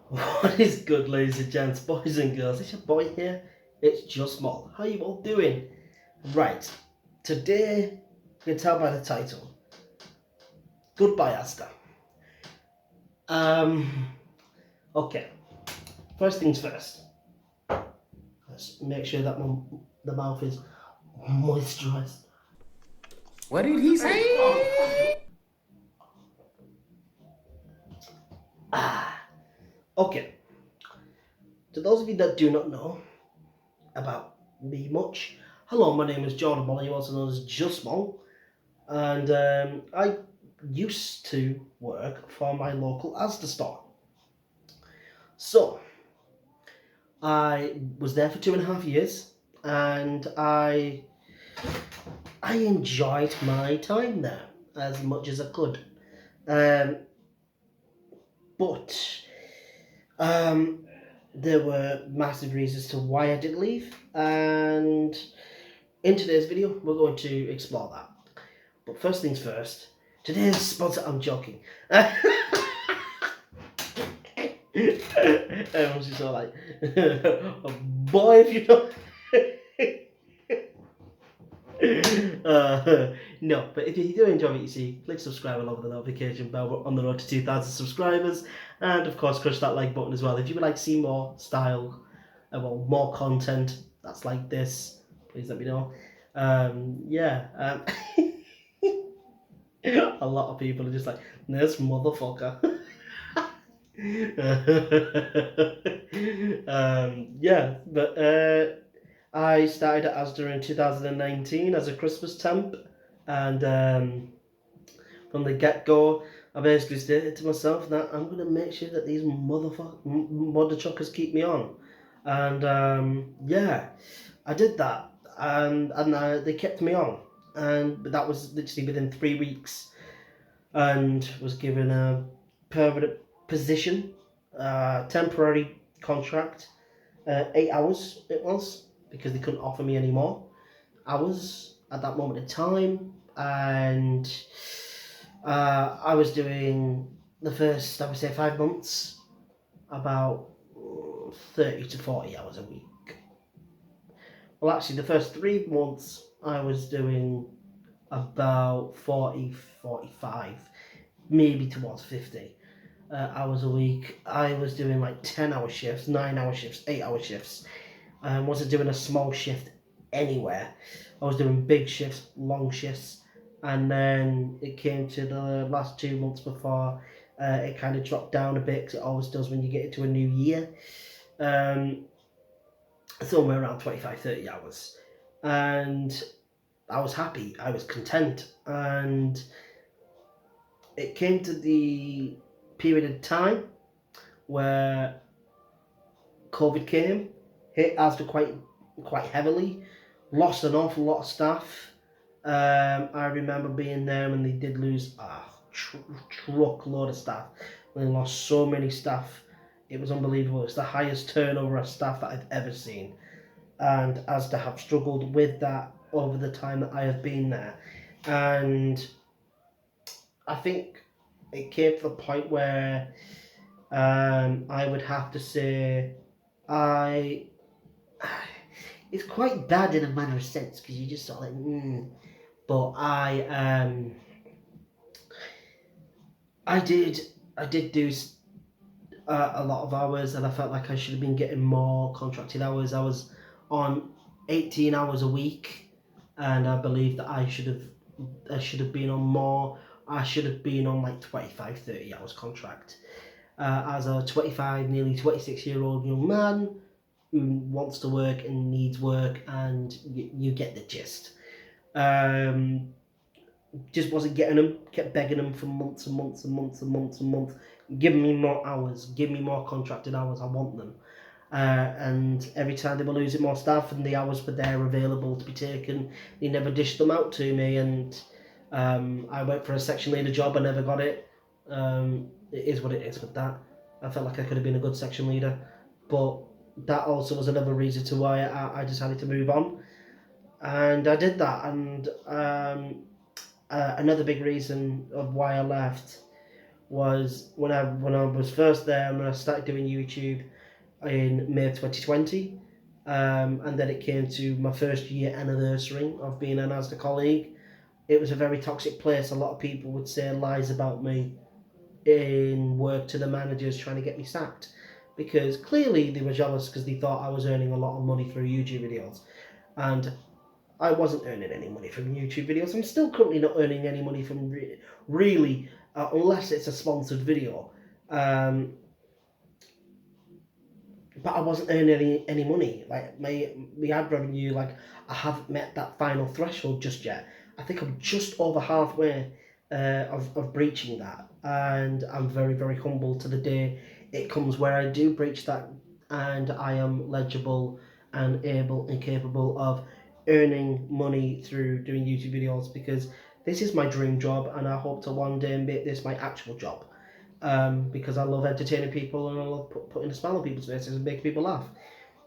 What is good, ladies and gents, boys and girls? It's your boy here. It's Just Small. How you all doing? Right. Today, you can tell by the title. Goodbye, Asda. Um. Okay. First things first. Let's make sure that the mouth is moisturized. What did he say? Ah. Okay. To those of you that do not know about me much, hello. My name is Jordan Molly, also known as Just Small, and I used to work for my local Asda store. So I was there for 2.5 years, and I enjoyed my time there as much as I could. Um, but um, there were massive reasons to why I did leave, and in today's video we're going to explore that. But first things first, today's sponsor. I'm joking. Everyone's just all like, boy, if you don't. No, but if you do enjoy what you see, click subscribe along with the notification bell. We're on the road to 2,000 subscribers, and of course, crush that like button as well. If you would like to see more style, more content that's like this, please let me know. A lot of people are just like, this motherfucker. I started at Asda in 2019 as a Christmas temp, and from the get go, I basically stated to myself that I'm going to make sure that these mother truckers keep me on. And I did that, and they kept me on. And that was literally within 3 weeks, and was given a permanent position, temporary contract, 8 hours it was, because they couldn't offer me any more hours at that moment in time. And I was doing the first, I would say, 5 months, about 30 to 40 hours a week. Well, actually, the first 3 months I was doing about 40, 45, maybe towards 50 hours a week. I was doing like 10-hour shifts, 9-hour shifts, 8-hour shifts. I wasn't doing a small shift anywhere. I was doing big shifts, long shifts, and then it came to the last 2 months before it kind of dropped down a bit, because it always does when you get into a new year. Um, Somewhere around 25, 30 hours. And I was happy, I was content, and it came to the period of time where COVID came, hit Asda quite heavily, lost an awful lot of staff. I remember being there when they did lose a truckload of staff. They lost so many staff, it was unbelievable. It's the highest turnover of staff that I've ever seen, and Asda have struggled with that over the time that I have been there. And I think it came to the point where I would have to say I. It's quite bad in a manner of sense, because you just sort of like, but I did do a lot of hours, and I felt like I should have been getting more contracted hours. I was on 18 hours a week, and I believe that I should have been on more. I should have been on like 25, 30 hours contract. As a 25, nearly 26-year-old young man who wants to work and needs work, and you get the gist. Um, just wasn't getting them, kept begging them for months and months and months and months and months. Give me more hours, give me more contracted hours, I want them. And every time they were losing more staff and the hours were there available to be taken, they never dished them out to me. And I went for a section leader job, I never got it. It is what it is with that. I felt like I could have been a good section leader, but that also was another reason to why I decided to move on. And I did that. And another big reason of why I left was when I was first there and when I started doing YouTube in May of 2020. And then it came to my first year anniversary of being an Asda colleague. It was a very toxic place. A lot of people would say lies about me in work to the managers trying to get me sacked, because clearly they were jealous because they thought I was earning a lot of money through YouTube videos, and I wasn't earning any money from YouTube videos. I'm still currently not earning any money from really, unless it's a sponsored video. Um, but I wasn't earning any money. Like my ad revenue, like I haven't met that final threshold just yet. I think I'm just over halfway of breaching that, and I'm very very humble to the day it comes where I do breach that, and I am legible and able and capable of earning money through doing YouTube videos, because this is my dream job, and I hope to one day make this my actual job. Because I love entertaining people and I love putting a smile on people's faces and making people laugh.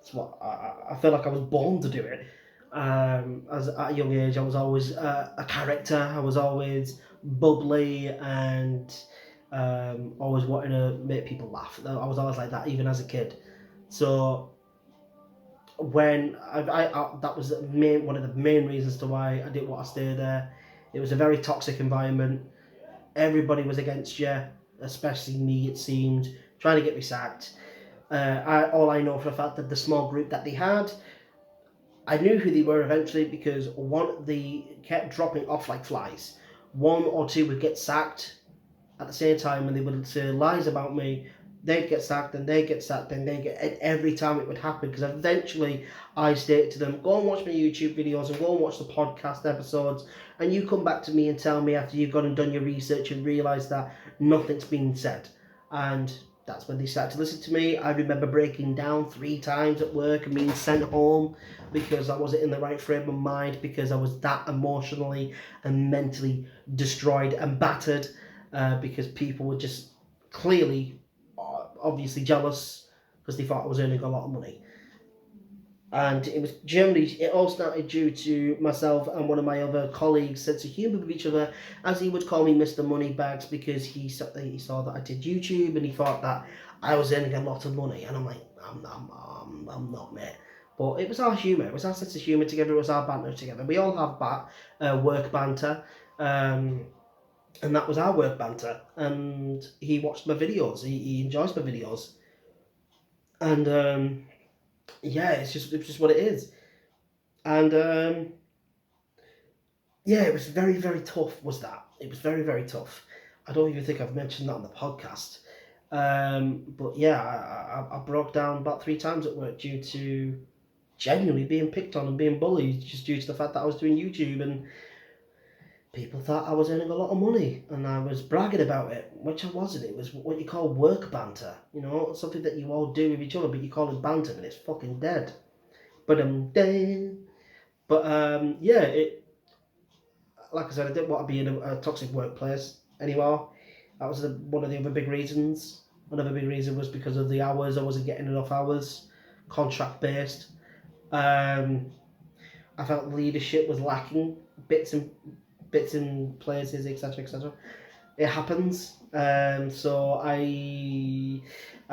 It's what I feel like I was born to do it. As at a young age, I was always a character. I was always bubbly and always wanting to make people laugh. I was always like that, even as a kid. So when that was one of the main reasons to why I didn't want to stay there. It was a very toxic environment. Everybody was against you, especially me, it seemed, trying to get me sacked. All I know for a fact that the small group that they had, I knew who they were eventually, because they kept dropping off like flies. One or two would get sacked at the same time, and they would say lies about me. They'd get sacked, and they'd get sacked, and and every time it would happen, because eventually I stated to them, go and watch my YouTube videos and go and watch the podcast episodes, and you come back to me and tell me after you've gone and done your research and realised that nothing's been said. And that's when they started to listen to me. I remember breaking down 3 times at work and being sent home because I wasn't in the right frame of mind, because I was that emotionally and mentally destroyed and battered, because people were just clearly, obviously jealous because they thought I was earning a lot of money. And it all started due to myself and one of my other colleagues' sense of humour with each other, as he would call me Mr. Moneybags, because he saw that I did YouTube and he thought that I was earning a lot of money. And I'm like, I'm not, mate. But it was our humour, it was our sense of humour together, it was our banter together. We all have work banter. And that was our work banter. And he watched my videos. He enjoys my videos. And yeah, it's just what it is. And yeah, it was very very tough. It was very very tough. I don't even think I've mentioned that on the podcast. But yeah, I broke down about 3 times at work due to genuinely being picked on and being bullied, just due to the fact that I was doing YouTube, and people thought I was earning a lot of money and I was bragging about it, which I wasn't. It was what you call work banter, something that you all do with each other, but you call it banter and it's fucking dead. But yeah, like I said, I didn't want to be in a toxic workplace anymore. That was one of the other big reasons. Another big reason was because of the hours. I wasn't getting enough hours, contract based. Um, I felt leadership was lacking, bits in places, etc., etc. It happens. So I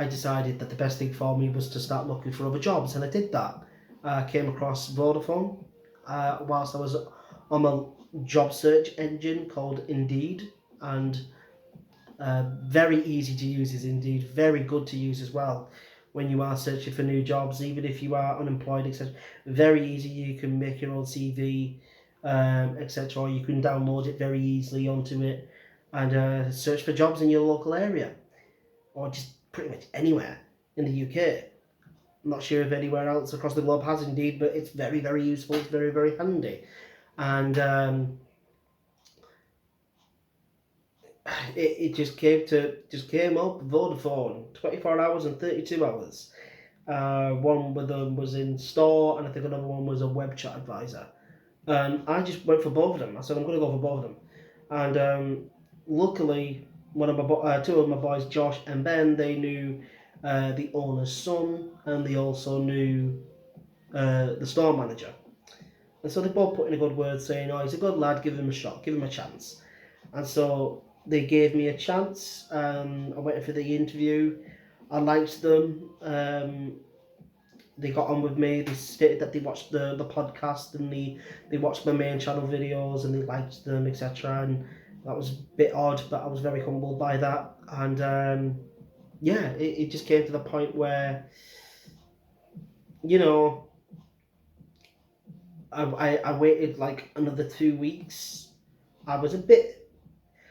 decided that the best thing for me was to start looking for other jobs, and I did that. I came across Vodafone whilst I was on a job search engine called Indeed, and very easy to use is Indeed, very good to use as well when you are searching for new jobs, even if you are unemployed, etc. Very easy. You can make your own CV, etc. Or you can download it very easily onto it and search for jobs in your local area, or just pretty much anywhere in the UK. I'm not sure if anywhere else across the globe has Indeed, but it's very very useful. It's very very handy, and it just came up Vodafone 24 hours and 32 hours. One of them was in store, and I think another one was a web chat advisor. And I just went for both of them. I said I'm going to go for both of them. And luckily, two of my boys, Josh and Ben, they knew the owner's son, and they also knew the store manager. And so they both put in a good word, saying, "Oh, he's a good lad. Give him a shot. Give him a chance." And so they gave me a chance. I went for the interview. I liked them. They got on with me. They stated that they watched the podcast and they watched my main channel videos and they liked them, etc. And that was a bit odd, but I was very humbled by that. And yeah, it just came to the point where, you know, I waited like another 2 weeks. I was a bit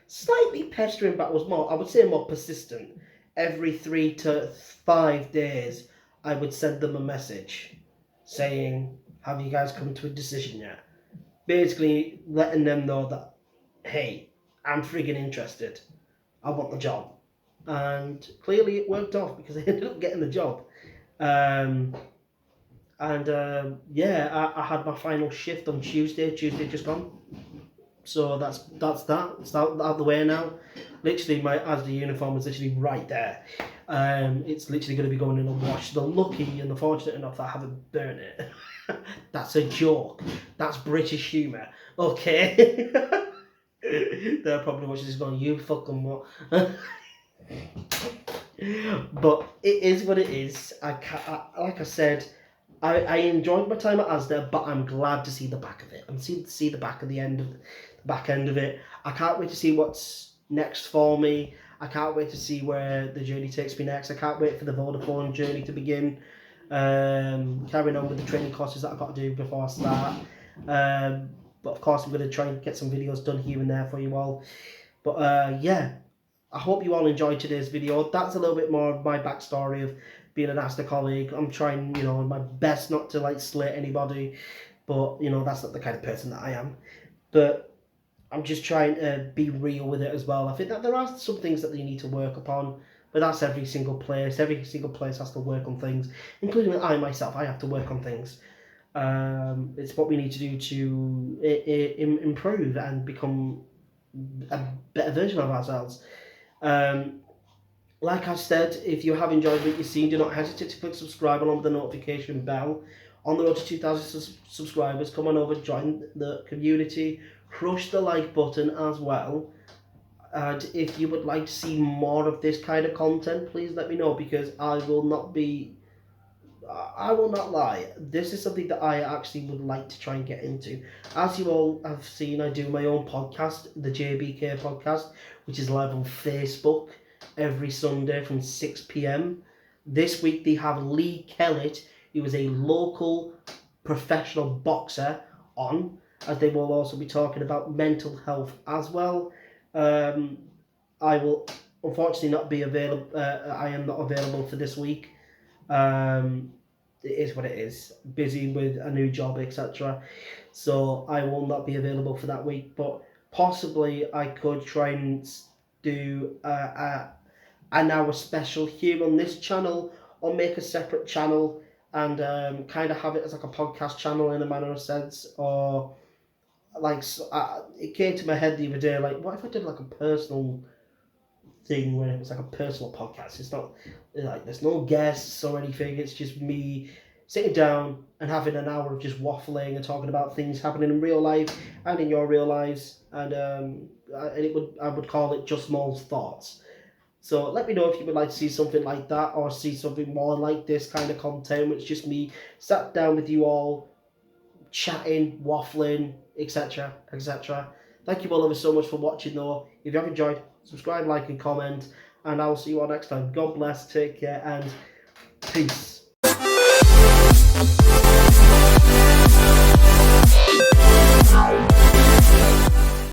slightly pestering, but I would say more persistent. Every 3 to 5 days, I would send them a message saying, "Have you guys come to a decision yet?" Basically, letting them know that, hey, I'm friggin' interested. I want the job. And clearly it worked off because I ended up getting the job. Um, yeah, I had my final shift on Tuesday. Tuesday just gone. So that's that. It's out of the way now. Literally, my Asda uniform is literally right there. It's literally going to be going in a wash. The lucky and the fortunate enough that I haven't burnt it. That's a joke. That's British humour. Okay. They're probably watching this going, you fucking what? But it is what it is. Like I said, I enjoyed my time at Asda, but I'm glad to see the back of it. I'm to see the back of the back end of it. I can't wait to see what's next for me. I can't wait to see where the journey takes me next. I can't wait for the Vodafone journey to begin. Carrying on with the training courses that I've got to do before I start. But of course, I'm going to try and get some videos done here and there for you all. But yeah, I hope you all enjoyed today's video. That's a little bit more of my backstory of being an Asda colleague. I'm trying, my best not to like slate anybody, but that's not the kind of person that I am. But I'm just trying to be real with it as well. I think that there are some things that they need to work upon, but that's every single place. Every single place has to work on things, including I myself. I have to work on things. It's what we need to do to improve and become a better version of ourselves. Like I said, if you have enjoyed what you've seen, do not hesitate to click subscribe along with the notification bell. On the road to 2,000 subscribers, come on over, join the community, crush the like button as well. And if you would like to see more of this kind of content, please let me know, because I will not lie. This is something that I actually would like to try and get into. As you all have seen, I do my own podcast, the JBK podcast, which is live on Facebook every Sunday from 6 p.m. This week they have Lee Kellett, who is a local professional boxer, on, as they will also be talking about mental health as well. I will unfortunately not be available. I am not available for this week. It is what it is. Busy with a new job, etc. So I will not be available for that week. But possibly I could try and do an hour special here on this channel, or make a separate channel and kind of have it as like a podcast channel in a manner of sense. Or like, it came to my head the other day, like, what if I did like a personal thing where it was like a personal podcast? It's not like there's no guests or anything. It's just me sitting down and having an hour of just waffling and talking about things happening in real life and in your real lives. And I would call it Just Small's Thoughts. So let me know if you would like to see something like that, or see something more like this kind of content, which just me sat down with you all, chatting, waffling, etc., etc. Thank you all ever so much for watching though. If you have enjoyed, subscribe, like and comment, and I will see you all next time. God bless, take care, and peace.